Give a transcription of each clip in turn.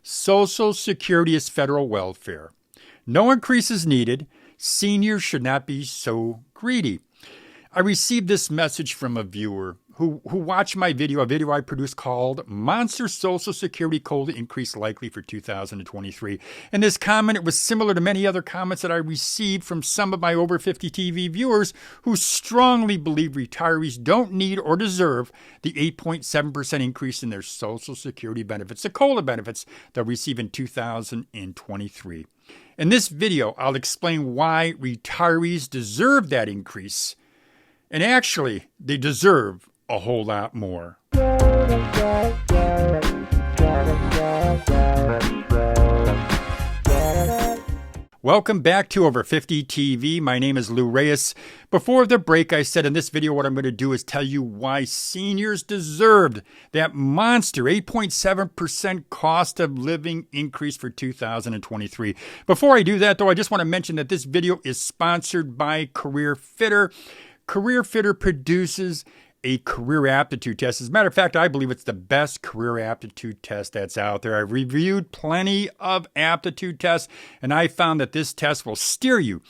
Social Security is federal welfare. No increase is needed. Seniors should not be so greedy. I received this message from a viewer who watched my video, a video I produced called Monster Social Security COLA Increase Likely for 2023. And this comment, it was similar to many other comments that I received from some of my over 50 TV viewers who strongly believe retirees don't need or deserve the 8.7% increase in their Social Security benefits, the COLA benefits they'll receive in 2023. In this video, I'll explain why retirees deserve that increase. And actually, they deserve a whole lot more. Welcome back to Over 50 TV. My name is Lou Reyes. Before the break, I said in this video what I'm going to do is tell you why seniors deserved that monster 8.7% cost of living increase for 2023. Before I do that, though, I just want to mention that this video is sponsored by Career Fitter. Career Fitter produces a career aptitude test. As a matter of fact, I believe it's the best career aptitude test that's out there. I've reviewed plenty of aptitude tests, and I found that this test will steer you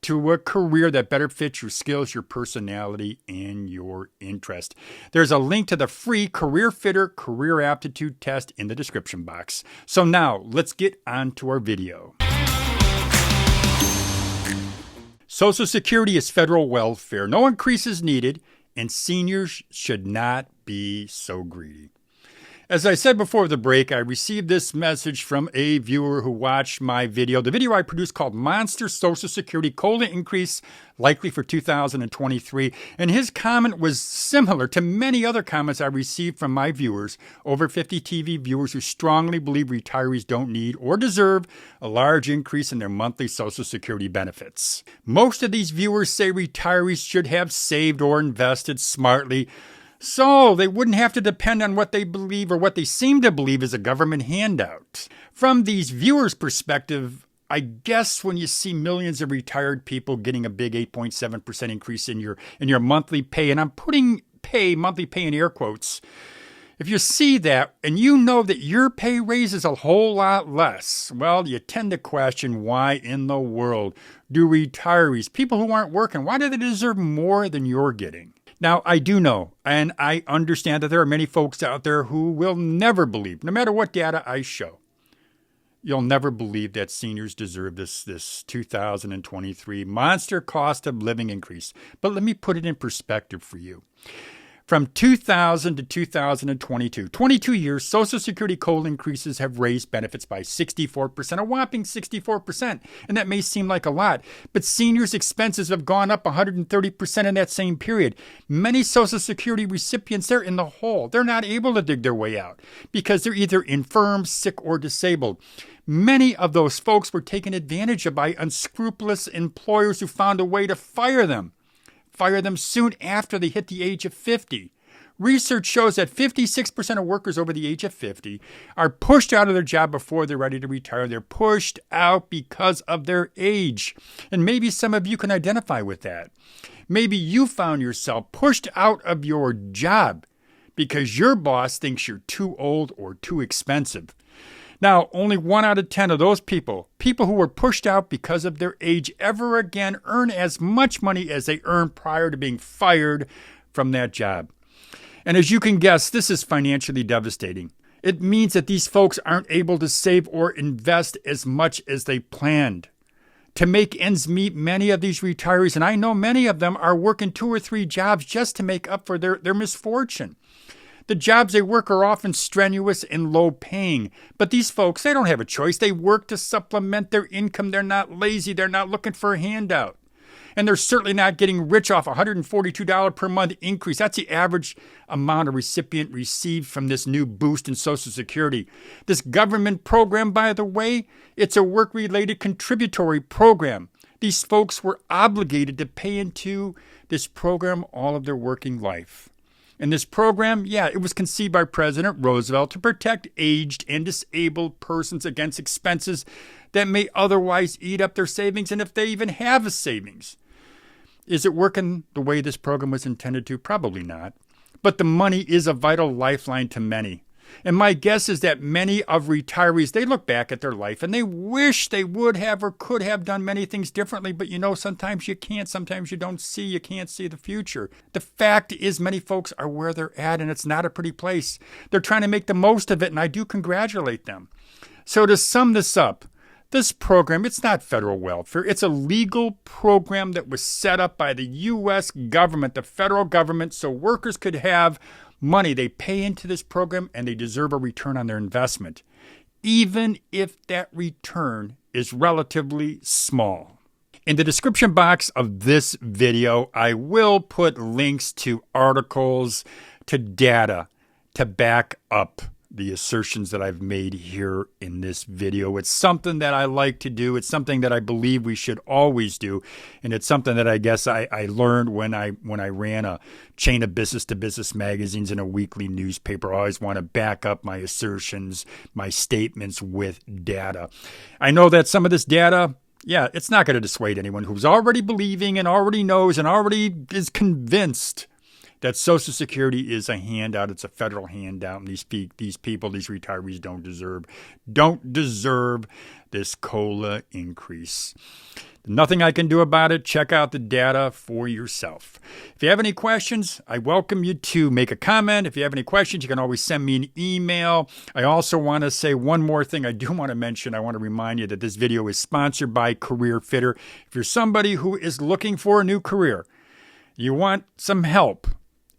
to a career that better fits your skills, your personality, and your interest. There's a link to the free Career Fitter career aptitude test in the description box. So now, let's get on to our video. Social Security is federal welfare. No increase is needed, and seniors should not be so greedy. As I said before the break, I received this message from a viewer who watched my video, the video I produced called Monster Social Security COLA Increase Likely for 2023. And his comment was similar to many other comments I received from my viewers, over 50 TV viewers who strongly believe retirees don't need or deserve a large increase in their monthly Social Security benefits. Most of these viewers say retirees should have saved or invested smartly, so they wouldn't have to depend on what they believe or what they seem to believe is a government handout. From these viewers' perspective, I guess when you see millions of retired people getting a big 8.7% increase in your monthly pay, and I'm putting monthly pay in air quotes, if you see that and you know that your pay raise is a whole lot less, well, you tend to question why in the world do retirees, people who aren't working, why do they deserve more than you're getting? Now, I do know, and I understand that there are many folks out there who will never believe, no matter what data I show, you'll never believe that seniors deserve this 2023 monster cost of living increase. But let me put it in perspective for you. From 2000 to 2022, 22 years, Social Security COLA increases have raised benefits by 64%, a whopping 64%. And that may seem like a lot, but seniors' expenses have gone up 130% in that same period. Many Social Security recipients, they're in the hole. They're not able to dig their way out because they're either infirm, sick, or disabled. Many of those folks were taken advantage of by unscrupulous employers who found a way to fire them soon after they hit the age of 50. Research shows that 56% of workers over the age of 50 are pushed out of their job before they're ready to retire. They're pushed out because of their age. And maybe some of you can identify with that. Maybe you found yourself pushed out of your job because your boss thinks you're too old or too expensive. Now, only 1 out of 10 of those people who were pushed out because of their age, ever again earn as much money as they earned prior to being fired from that job. And as you can guess, this is financially devastating. It means that these folks aren't able to save or invest as much as they planned. To make ends meet, many of these retirees, and I know many of them, are working 2 or 3 jobs just to make up for their misfortune. The jobs they work are often strenuous and low paying. But these folks, they don't have a choice. They work to supplement their income. They're not lazy. They're not looking for a handout. And they're certainly not getting rich off a $142 per month increase. That's the average amount a recipient received from this new boost in Social Security. This government program, by the way, it's a work-related contributory program. These folks were obligated to pay into this program all of their working life. And this program, it was conceived by President Roosevelt to protect aged and disabled persons against expenses that may otherwise eat up their savings, and if they even have a savings. Is it working the way this program was intended to? Probably not. But the money is a vital lifeline to many. And my guess is that many of retirees, they look back at their life and they wish they would have or could have done many things differently. But sometimes you can't. Sometimes you can't see the future. The fact is many folks are where they're at, and it's not a pretty place. They're trying to make the most of it, and I do congratulate them. So to sum this up, this program, it's not federal welfare. It's a legal program that was set up by the U.S. government, the federal government, so workers could have money. They pay into this program and they deserve a return on their investment, even if that return is relatively small. In the description box of this video, I will put links to articles, to data to back up the assertions that I've made here in this video. It's something that I like to do. It's something that I believe we should always do. And it's something that I guess I learned when I ran a chain of business-to-business magazines and a weekly newspaper. I always want to back up my assertions, my statements with data. I know that some of this data, it's not going to dissuade anyone who's already believing and already knows and already is convinced that Social Security is a handout. It's a federal handout. And these people, these retirees don't deserve this COLA increase. Nothing I can do about it. Check out the data for yourself. If you have any questions, I welcome you to make a comment. If you have any questions, you can always send me an email. I also want to say one more thing I do want to mention. I want to remind you that this video is sponsored by Career Fitter. If you're somebody who is looking for a new career, you want some help,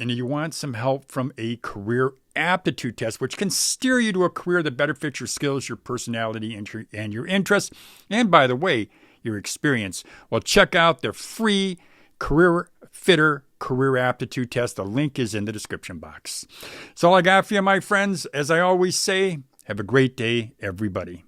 and you want some help from a career aptitude test, which can steer you to a career that better fits your skills, your personality, and your interests, and by the way, your experience. Well, check out the free Career Fitter Career Aptitude Test. The link is in the description box. That's all I got for you, my friends. As I always say, have a great day, everybody.